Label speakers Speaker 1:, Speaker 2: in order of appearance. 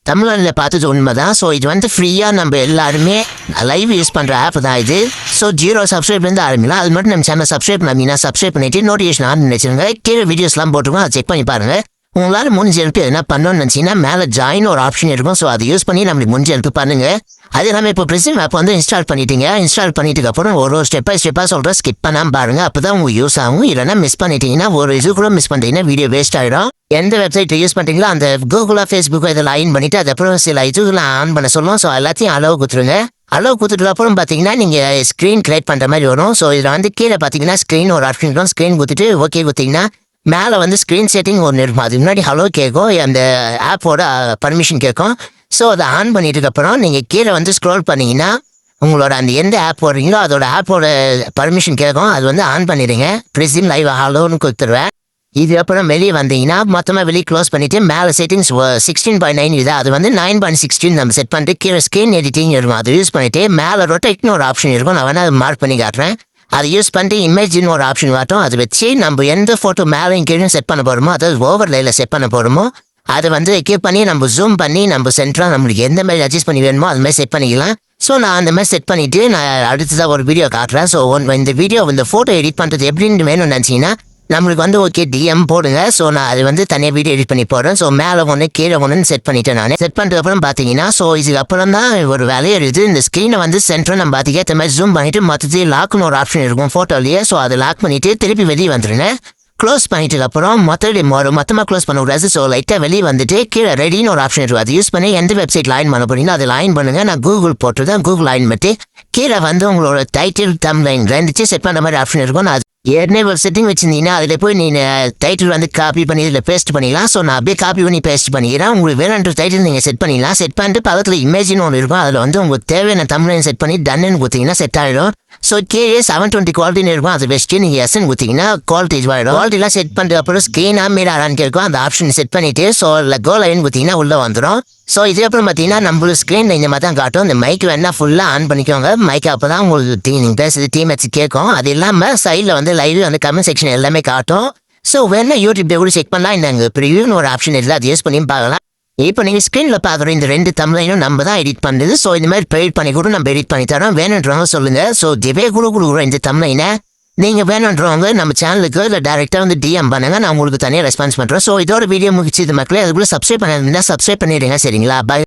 Speaker 1: தமிழ்நாட்டில் பார்த்தது உண்மைதான். ஸோ இது வந்து ஃப்ரீயாக நம்ம எல்லாருமே லைவ் யூஸ் பண்ணுற ஆப் தான் இது. ஸோ 0 சப்ஸ்கிரைப்லேருந்து ஆரம்பிக்கலாம். அது மட்டும் நம்ம சேனல் சப்ஸ்கிரைப் பண்ணிங்கன்னா சப்ஸ்கிரைப் பண்ணிட்டு நோட்டிஃபிகேஷன் ஆன் பண்ணி வச்சுருங்க. கீழே வீடியோஸ்லாம் போட்டுருக்கோம், அதை செக் பண்ணி பாருங்கள். உங்களால் முடிஞ்ச எழுத்து எதனா பண்ணணும்னு நினச்சிங்கன்னா மேலே ஜாயின் ஒரு ஆப்ஷன் இருக்கும். ஸோ அதை யூஸ் பண்ணி நம்மளுக்கு முடிஞ்ச எழுத்து பண்ணுங்கள். அது இல்லாமல் இப்போ ப்ரிசம் ஆப் வந்து இன்ஸ்டால் பண்ணிட்டீங்க. இன்ஸ்டால் பண்ணிட்டுக்கு அப்புறம் ஒரு ஸ்டெப் பை ஸ்டெப்பாக சொல்கிற ஸ்கிப் பண்ணாமல் பாருங்கள். அப்போ தான் உங்களுக்கு யூஸ் ஆகும். இல்லைனா மிஸ் பண்ணிட்டீங்கன்னா ஒரு இது கூட மிஸ் பண்ணிட்டீங்கன்னா வீடியோ வேஸ்ட் ஆகிடும். எந்த வெப்சைட் யூஸ் பண்ணுறீங்களோ அந்த கூகுளோ ஃபேஸ்புக்கோ இதில் லாயின் பண்ணிவிட்டு அதுக்கப்புறம் சில இதுலாம் ஆன் பண்ண சொல்லுவோம். ஸோ எல்லாத்தையும் அளவு கொடுத்துருங்க. அளவு கொடுத்துட்டு அப்புறம் பார்த்தீங்கன்னா நீங்கள் ஸ்க்ரீன் கிரியேட் பண்ணுற மாதிரி வரும். ஸோ இதில் வந்து கீழே பார்த்தீங்கன்னா ஸ்க்ரீன் ஒரு ஆப்ஷன் இருக்கும். ஸ்க்ரீன் கொடுத்துட்டு ஓகே கொடுத்தீங்கன்னா மேலே வந்து ஸ்க்ரீன் செட்டிங் ஒன்று இருக்கும். அது முன்னாடி ஹலோ கேட்கும், அந்த ஆப்போட பர்மிஷன் கேட்கும். ஸோ அதை ஆன் பண்ணிட்டுக்கப்புறம் நீங்கள் கீழே வந்து ஸ்க்ரோல் பண்ணிங்கன்னா உங்களோட அந்த எந்த ஆப் போடுறீங்களோ அதோட ஆப்போட பர்மிஷன் கேட்கும். அது வந்து ஆன் பண்ணிடுங்க. ப்ரிசிம் லைவ் ஹலோன்னு கொடுத்துருவேன். இது அப்புறம் வெளியே வந்தீங்கன்னா மொத்தமாக வெளியே க்ளோஸ் பண்ணிவிட்டு மேலே செட்டிங்ஸ் 16.9 இது அது வந்து 9.16 நம்ம செட் பண்ணிட்டு கீழே ஸ்க்ரீன் எடிட்டிங் இருக்கும். அதை யூஸ் பண்ணிவிட்டு மேலே ரொட்டேட்னு ஒரு ஆப்ஷன் இருக்கும். நான் வேணால் அதை மார்க் பண்ணி காட்டுறேன். அதை யூஸ் பண்ணிட்டு இமேஜின்னு ஒரு ஆப்ஷன் வாட்டும். அதை வச்சு நம்ம எந்த ஃபோட்டோ மேலே கீழே செட் பண்ண போகிறோமோ அதாவது ஓவர்லேயில் செட் பண்ண போகிறோமோ அதை வந்து கீப் பண்ணி நம்ம ஜூம் பண்ணி நம்ம சென்டராக நம்மளுக்கு எந்த மாதிரி அட்ஜஸ்ட் பண்ணி வேணுமோ அது மாதிரி செட் பண்ணிக்கலாம். ஸோ நான் அந்த மாதிரி செட் பண்ணிவிட்டு நான் அடுத்ததாக ஒரு வீடியோ காட்டுறேன். ஸோ இந்த வீடியோ இந்த ஃபோட்டோ எடிட் பண்ணுறது எப்படின்னு வேணும்னு நினச்சிங்கன்னா நம்மளுக்கு வந்து ஓகே டிஎம் போடுங்க. ஸோ நான் அது வந்து தனியாக வீடியோ எடிட் பண்ணி போடுறேன். ஸோ மேலே ஒன்று கீழே ஒன்றுன்னு செட் பண்ணிட்டேன். நான் செட் பண்ணுறதுக்கப்புறம் பார்த்தீங்கன்னா ஸோ இதுக்கு அப்புறம் தான் ஒரு வேலையை இருக்குது. இந்த ஸ்க்ரீனை வந்து சென்டர் நம்ம அதுக்கேற்ற மாதிரி ஜூம் பண்ணிவிட்டு மொத்தத்தையும் லாக்னு ஒரு ஆப்ஷன் இருக்கும் ஃபோட்டோலேயே. ஸோ அதை லாக் பண்ணிவிட்டு திருப்பி வெளியே வந்துடுங்க. க்ளோஸ் பண்ணிட்டு அப்புறம் மொத்தமாக க்ளோஸ் பண்ணக்கூடாது. ஸோ லைட்டாக வெளியே வந்துட்டு கீழே ரெடின்னு ஒரு ஆப்ஷன் இருக்கும். அதை யூஸ் பண்ணி எந்த வெப்சைட் லாயின் பண்ண போறீங்களோ அதை லாயின் பண்ணுங்கள். நான் கூகுள் போட்டுருந்தேன். கூகுள் லாயின் பண்ணிட்டு கீழே வந்து உங்களோட டைட்டில் தம்ப்லைன் ரெண்டுச்சு செட் பண்ணுற மாதிரி ஆப்ஷன் இருக்கும். நான் ஏற்கனவே ஒரு செட்டிங் வச்சிருந்தீங்கன்னா அதில் போய் நீங்கள் டைட்டில் வந்து காப்பி பண்ணி இதில் பேஸ்ட் பண்ணிக்கலாம். ஸோ நான் அப்படியே காப்பி பண்ணி பேஸ்ட் பண்ணிக்கிறேன். உங்களுக்கு வேணுன்ற டைட்டில் நீங்கள் செட் பண்ணிக்கலாம். செட் பண்ணிட்டு பக்கத்தில் இமேஜின்னு ஒன்று இருக்கும். அதில் வந்து உங்களுக்கு தேவையான தம்ப்லைன் செட் பண்ணி டன்னு கொடுத்தீங்கன்னா செட் ஆகிடும். ஸோ கீழே 720 குவாலிட்டின்னு இருக்கும். அதை வச்சுட்டு நீங்கள் எஸ்ன்னு கொடுத்தீங்கன்னா குவாலிட்டி இதுவாகிடும். குவாலிட்டிலாம் செட் பண்ணிட்டு அப்புறம் ஸ்க்ரீனாக மீடாரான்னு கேட்கும். அந்த ஆப்ஷன் செட் பண்ணிவிட்டு ஸோ கோ லைன் கொடுத்தீங்கன்னா உள்ளே வந்துடும். ஸோ இதுக்கப்புறம் பார்த்தீங்கன்னா நம்மளுக்கு ஸ்க்ரீனில் இந்த மாதிரி தான் காட்டும். இந்த மைக் வேணால் ஃபுல்லாக ஆன் பண்ணிக்கோங்க. மைக் அப்போ தான் உங்களுக்கு நீங்கள் பேசுறது டீமேட்ஸ் கேட்கும். அது இல்லாமல் சைடில் வந்து லைவ் வந்து கமெண்ட் செக்ஷன் எல்லாமே காட்டும். ஸோ வேணா யூடியூப்ல கூட செக் பண்ணலாம். இந்த ப்ரிவியூன்னு ஒரு ஆப்ஷன் இருக்குது. அது யூஸ் பண்ணி பார்க்கலாம். இப்போ நீங்கள் ஸ்க்ரீனில் பார்க்குற இந்த 2 தம்ப்லைனும் நம்ம தான் எடிட் பண்ணுறது. ஸோ இந்த மாதிரி பெய்ட் பண்ணி கூட நம்ம எடிட் பண்ணி தரோம். வேணுன்றவங்க சொல்லுங்கள். ஸோ டிவே கூட கொடுக்குறோம் இந்த தம்ப்லைனை. நீங்கள் வேணுன்றவங்க நம்ம சேனலுக்கு இல்லை டேரெக்டாக வந்து டிஎம் பண்ணுங்கள். நான் உங்களுக்கு தனியாக ரெஸ்பான்ஸ் பண்ணுறேன். ஸோ இதோட வீடியோ முடிச்சு இது மக்களே அதுக்குள்ளே சப்ஸ்கிரைப் பண்ணிருந்தா சப்ஸ்கிரைப் பண்ணிடுங்க. சரிங்களா? பை.